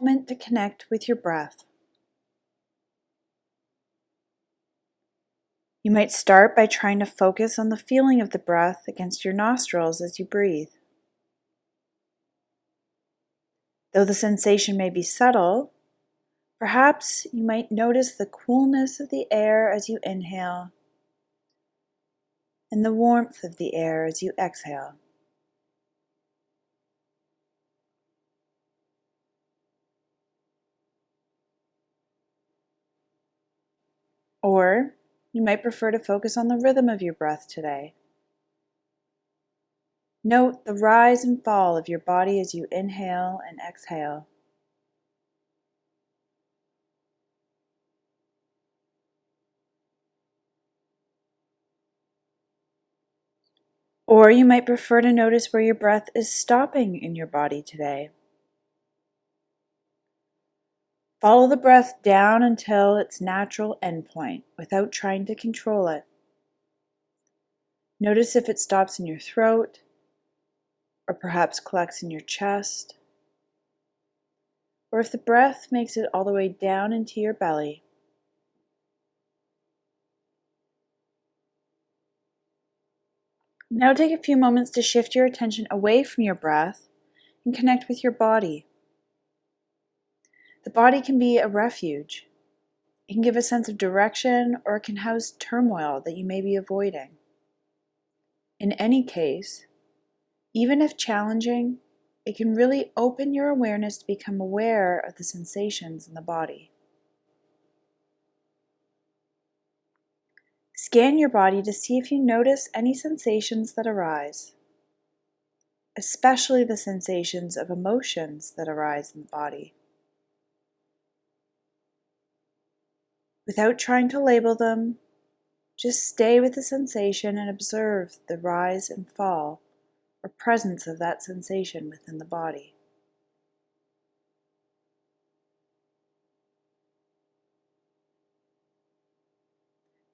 Moment to connect with your breath. You might start by trying to focus on the feeling of the breath against your nostrils as you breathe. Though the sensation may be subtle, perhaps you might notice the coolness of the air as you inhale and the warmth of the air as you exhale. Or you might prefer to focus on the rhythm of your breath today. Note the rise and fall of your body as you inhale and exhale. Or you might prefer to notice where your breath is stopping in your body today. Follow the breath down until its natural endpoint without trying to control it. Notice if it stops in your throat or perhaps collects in your chest, or if the breath makes it all the way down into your belly. Now take a few moments to shift your attention away from your breath and connect with your body. The body can be a refuge. It can give a sense of direction, or it can house turmoil that you may be avoiding. In any case, even if challenging, it can really open your awareness to become aware of the sensations in the body. Scan your body to see if you notice any sensations that arise, especially the sensations of emotions that arise in the body. Without trying to label them, just stay with the sensation and observe the rise and fall or presence of that sensation within the body.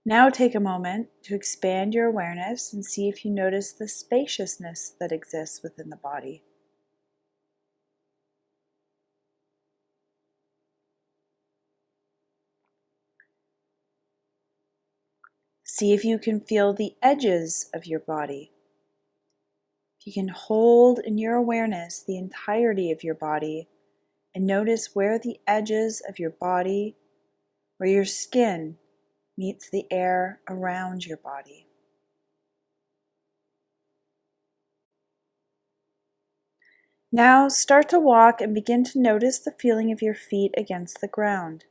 Now take a moment to expand your awareness and see if you notice the spaciousness that exists within the body. See if you can feel the edges of your body. If you can hold in your awareness the entirety of your body and notice where the edges of your body or your skin meets the air around your body. Now start to walk and begin to notice the feeling of your feet against the ground.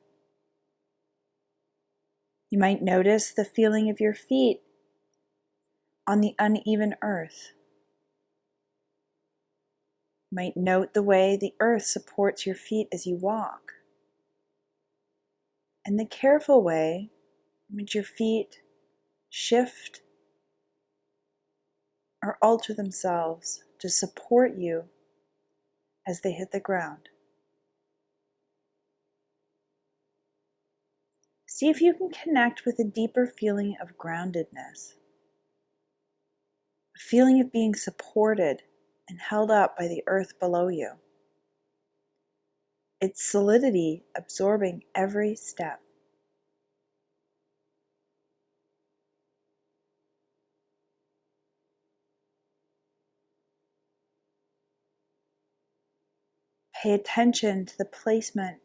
You might notice the feeling of your feet on the uneven earth. You might note the way the earth supports your feet as you walk, and the careful way in which your feet shift or alter themselves to support you as they hit the ground. See if you can connect with a deeper feeling of groundedness, a feeling of being supported and held up by the earth below you, its solidity absorbing every step. Pay attention to the placement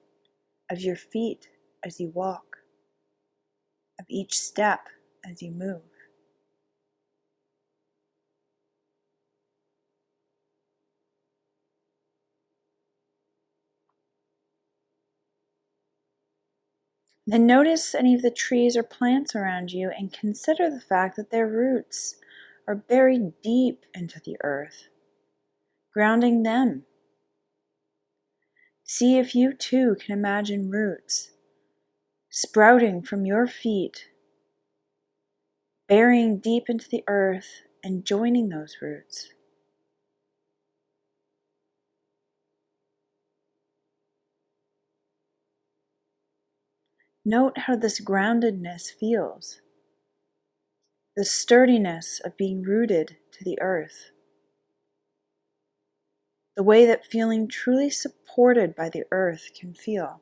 of your feet as you walk, of each step as you move. Then notice any of the trees or plants around you and consider the fact that their roots are buried deep into the earth, grounding them. See if you too can imagine roots sprouting from your feet, burying deep into the earth and joining those roots. Note how this groundedness feels, the sturdiness of being rooted to the earth, the way that feeling truly supported by the earth can feel.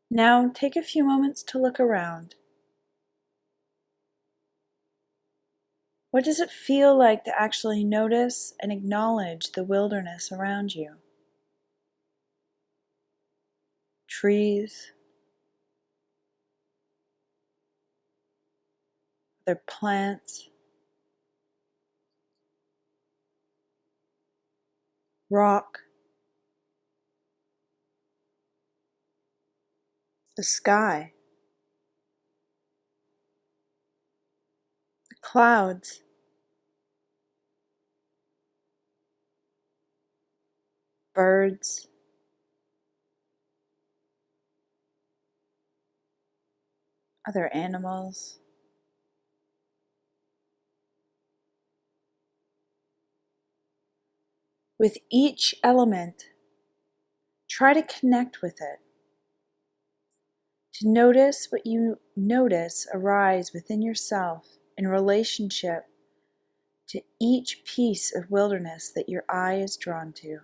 Now take a few moments to look around. What does it feel like to actually notice and acknowledge the wilderness around you? Trees, other plants, rock, the sky, the clouds, birds, other animals. With each element, try to connect with it, to notice what you notice arise within yourself in relationship to each piece of wilderness that your eye is drawn to.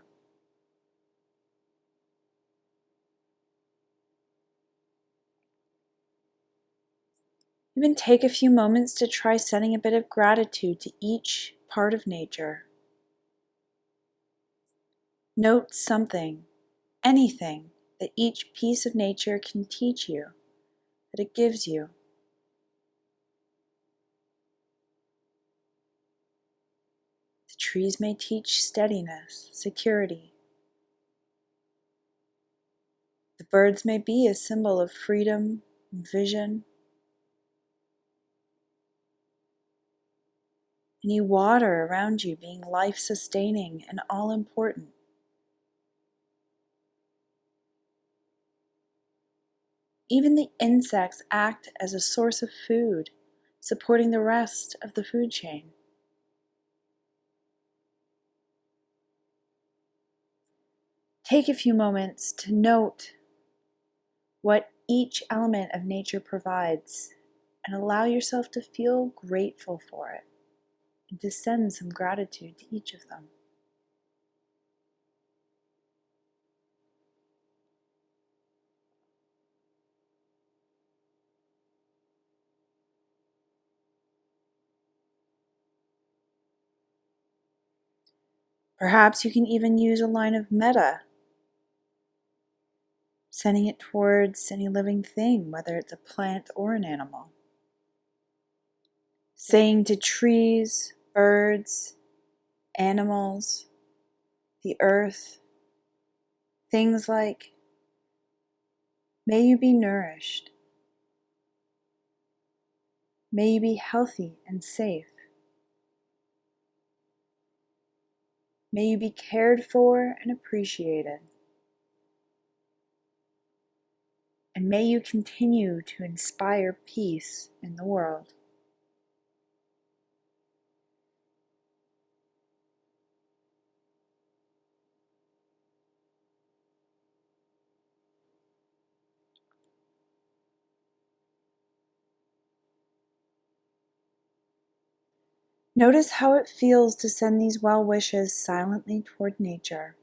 Even take a few moments to try sending a bit of gratitude to each part of nature. Note something, anything that each piece of nature can teach you, that it gives you. The trees may teach steadiness, security. The birds may be a symbol of freedom and vision. Any water around you being life-sustaining and all-important. Even the insects act as a source of food, supporting the rest of the food chain. Take a few moments to note what each element of nature provides and allow yourself to feel grateful for it and to send some gratitude to each of them. Perhaps you can even use a line of metta, sending it towards any living thing, whether it's a plant or an animal. Saying to trees, birds, animals, the earth, things like, may you be nourished. May you be healthy and safe. May you be cared for and appreciated. And may you continue to inspire peace in the world. Notice how it feels to send these well wishes silently toward nature.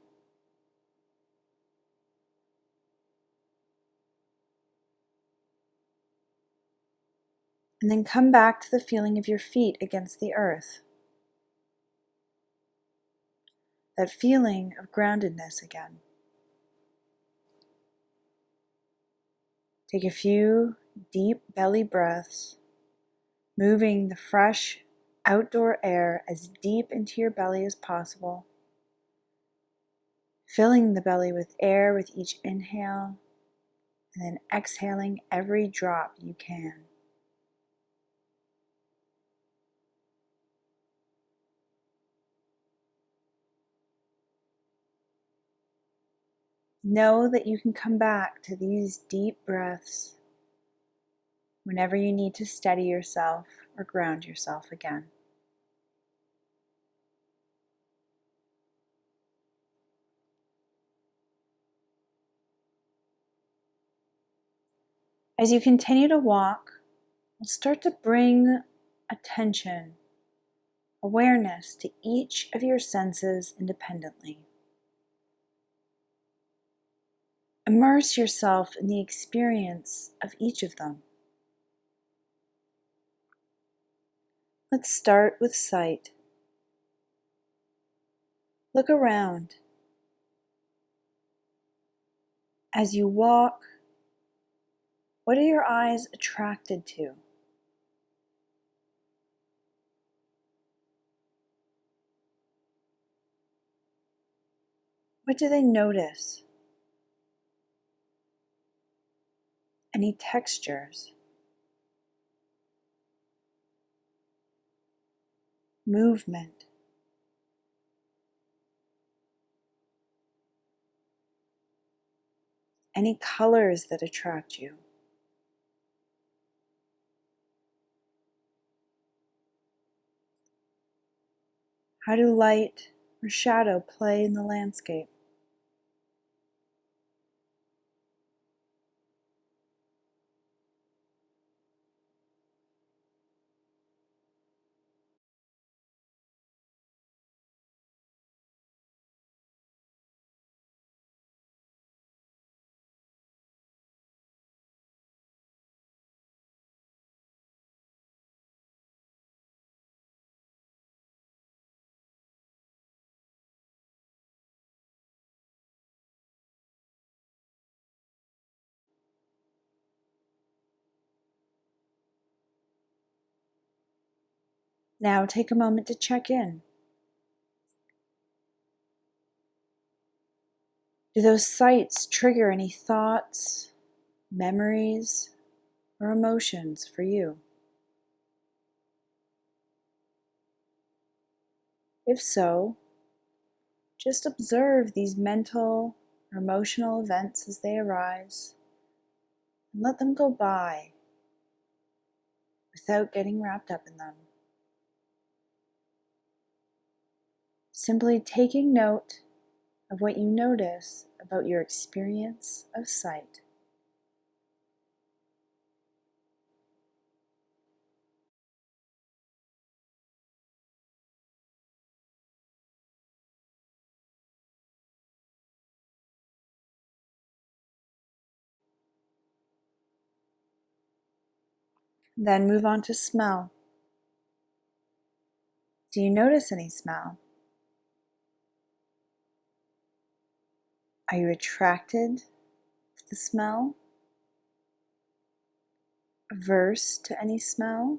And then come back to the feeling of your feet against the earth. That feeling of groundedness again. Take a few deep belly breaths, moving the fresh outdoor air as deep into your belly as possible. Filling the belly with air with each inhale, and then exhaling every drop you can. Know that you can come back to these deep breaths whenever you need to steady yourself or ground yourself again. As you continue to walk, we'll start to bring attention, awareness to each of your senses independently. Immerse yourself in the experience of each of them. Let's start with sight. Look around. As you walk, what are your eyes attracted to? What do they notice? Any textures? Movement? Any colors that attract you? How do light or shadow play in the landscape? Now take a moment to check in. Do those sights trigger any thoughts, memories, or emotions for you? If so, just observe these mental or emotional events as they arise and let them go by without getting wrapped up in them. Simply taking note of what you notice about your experience of sight. Then move on to smell. Do you notice any smell? Are you attracted to the smell? Averse to any smell?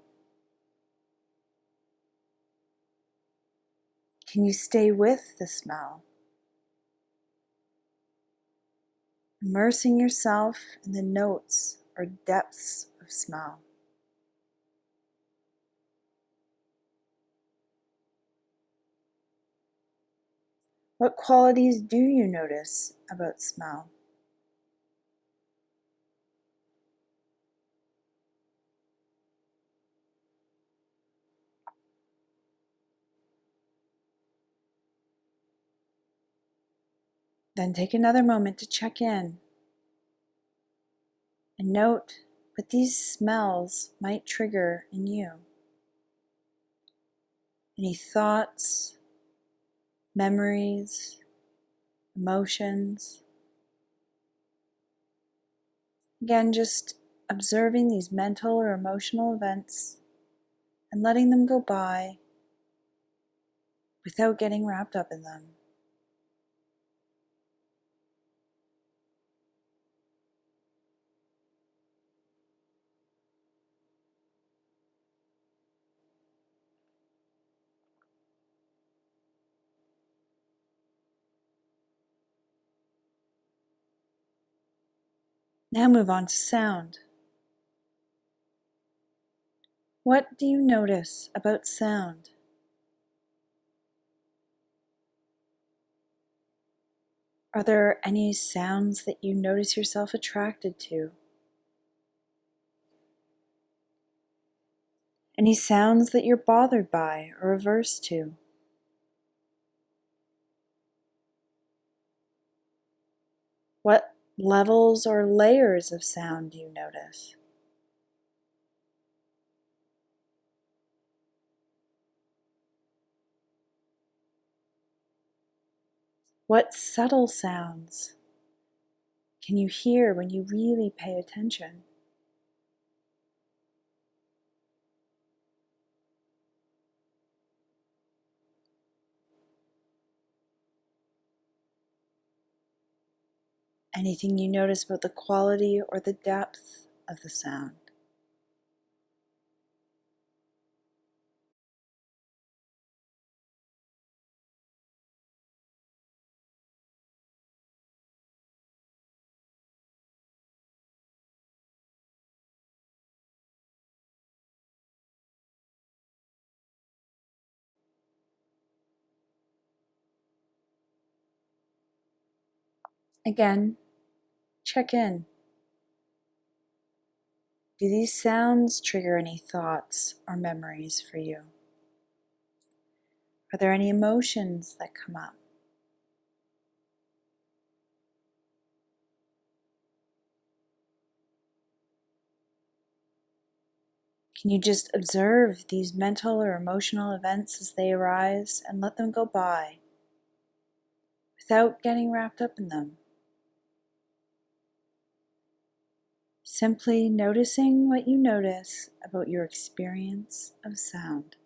Can you stay with the smell? Immersing yourself in the notes or depths of smell. What qualities do you notice about smell? Then take another moment to check in and note what these smells might trigger in you. Any thoughts, memories, emotions. Again, just observing these mental or emotional events and letting them go by without getting wrapped up in them. Now move on to sound. What do you notice about sound? Are there any sounds that you notice yourself attracted to? Any sounds that you're bothered by or averse to? What levels or layers of sound do you notice? What subtle sounds can you hear when you really pay attention? Anything you notice about the quality or the depth of the sound? Again, check in. Do these sounds trigger any thoughts or memories for you? Are there any emotions that come up? Can you just observe these mental or emotional events as they arise and let them go by without getting wrapped up in them? Simply noticing what you notice about your experience of sound.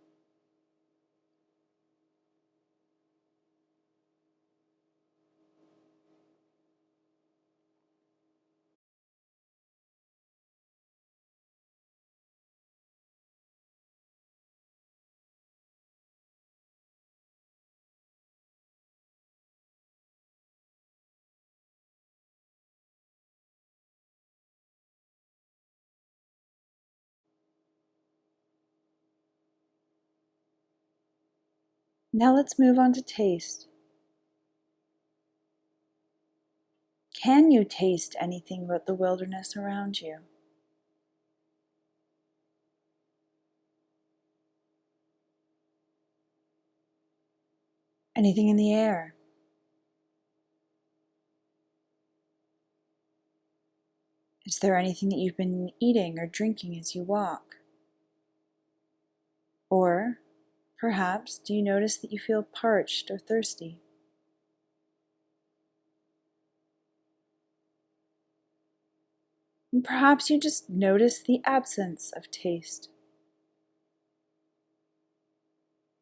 Now let's move on to taste. Can you taste anything about the wilderness around you? Anything in the air? Is there anything that you've been eating or drinking as you walk? Or perhaps do you notice that you feel parched or thirsty? And perhaps you just notice the absence of taste.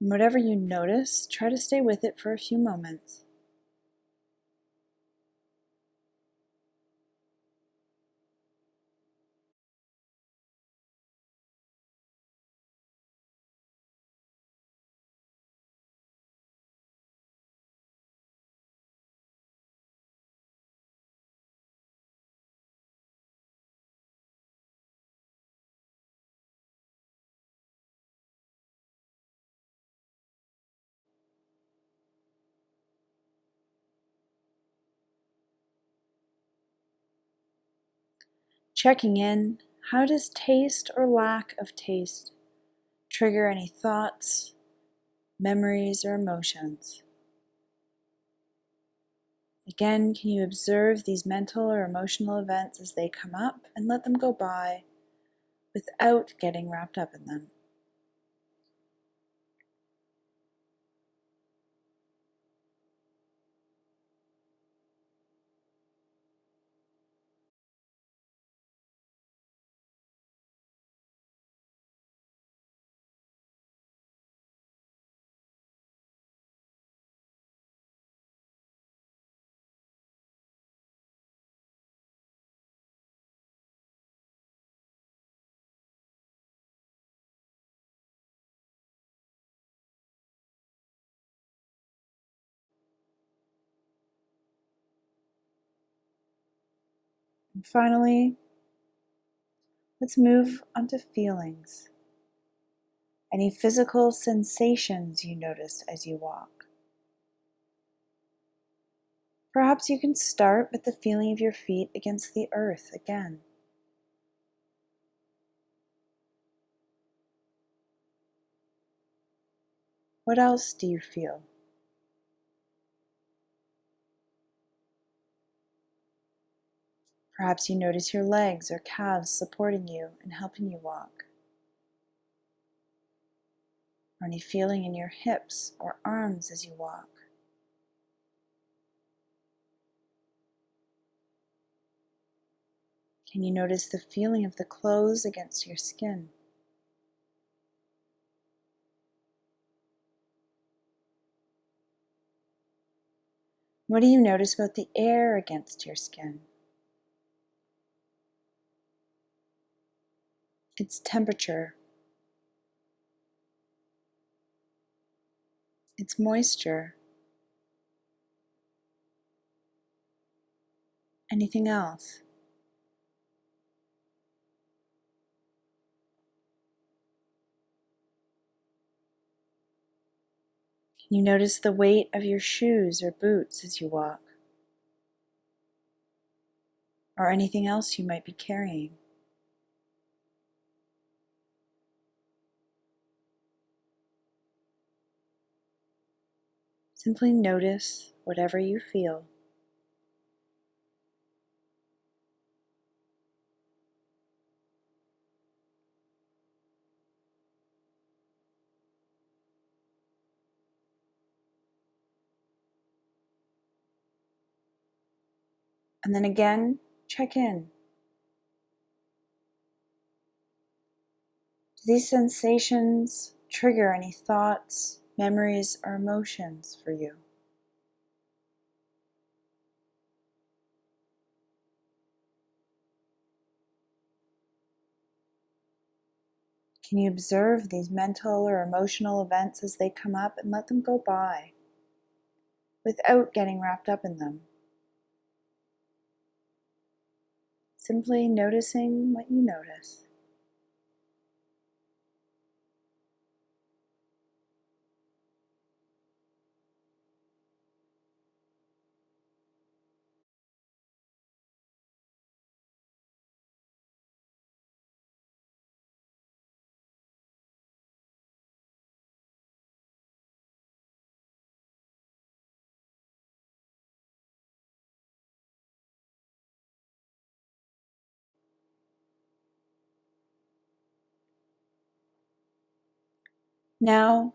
And whatever you notice, try to stay with it for a few moments. Checking in, how does taste or lack of taste trigger any thoughts, memories, or emotions? Again, can you observe these mental or emotional events as they come up and let them go by without getting wrapped up in them? And finally, let's move on to feelings. Any physical sensations you notice as you walk? Perhaps you can start with the feeling of your feet against the earth again. What else do you feel? Perhaps you notice your legs or calves supporting you and helping you walk. Or any feeling in your hips or arms as you walk. Can you notice the feeling of the clothes against your skin? What do you notice about the air against your skin? Its temperature, its moisture, anything else? Can you notice the weight of your shoes or boots as you walk? Or anything else you might be carrying? Simply notice whatever you feel. And then again, check in. Do these sensations trigger any thoughts, memories, or emotions for you? Can you observe these mental or emotional events as they come up and let them go by without getting wrapped up in them? Simply noticing what you notice. Now,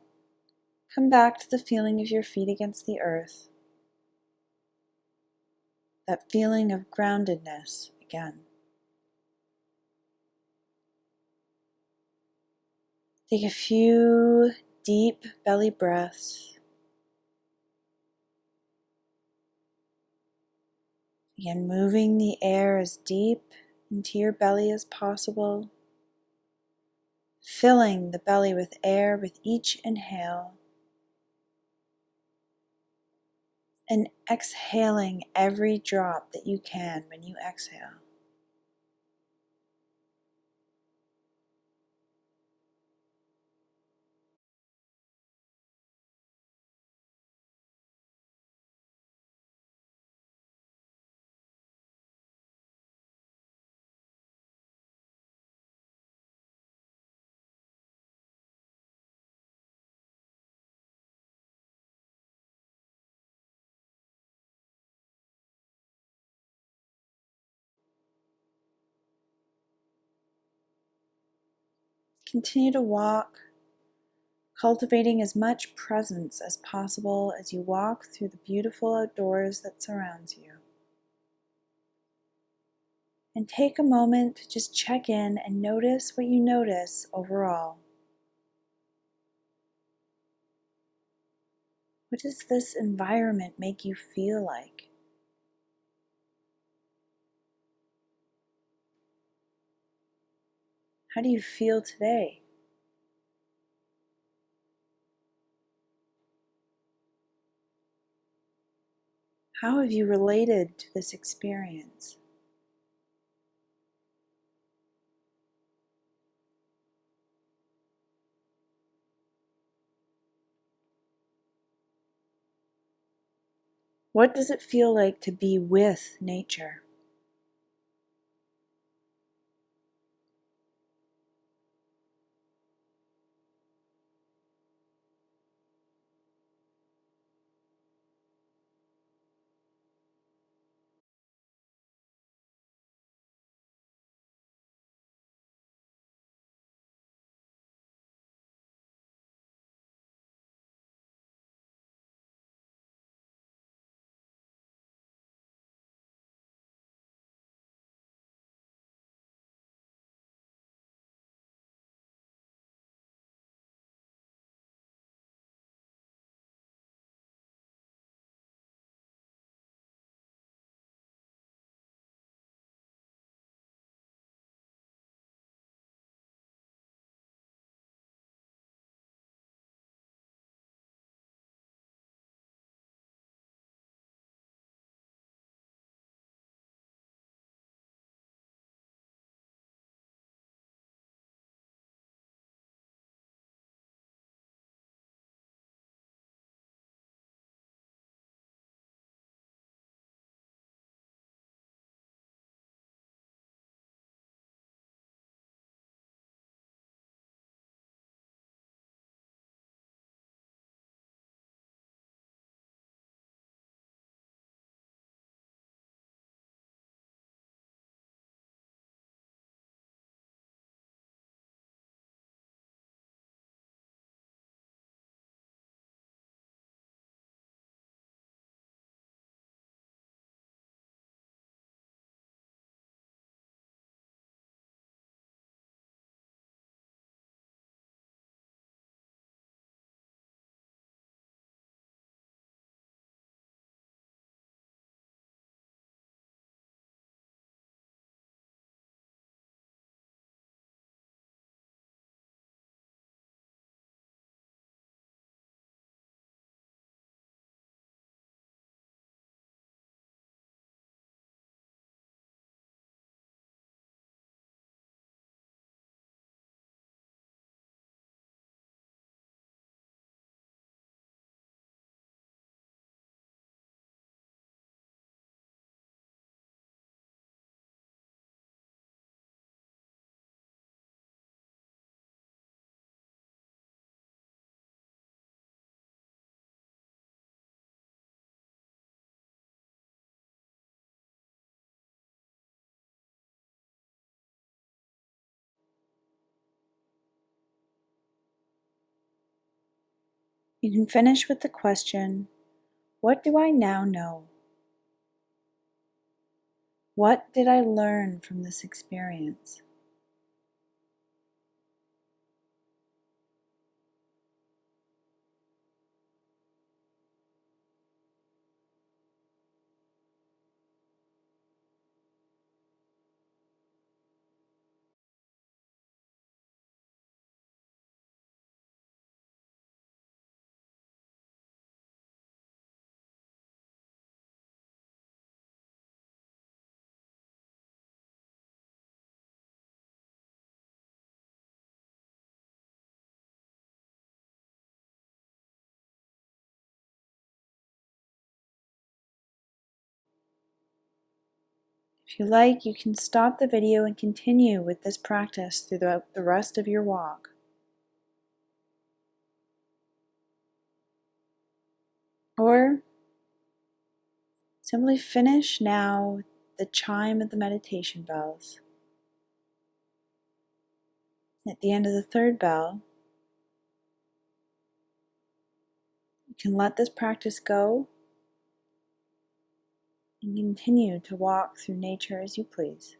come back to the feeling of your feet against the earth, that feeling of groundedness again. Take a few deep belly breaths. Again, moving the air as deep into your belly as possible, filling the belly with air with each inhale, and exhaling every drop that you can when you exhale. Continue to walk, cultivating as much presence as possible as you walk through the beautiful outdoors that surrounds you. And take a moment to just check in and notice what you notice overall. What does this environment make you feel like? How do you feel today? How have you related to this experience? What does it feel like to be with nature? You can finish with the question, what do I now know? What did I learn from this experience? If you like, you can stop the video and continue with this practice throughout the rest of your walk. Or simply finish now with the chime of the meditation bells. At the end of the third bell, you can let this practice go and continue to walk through nature as you please.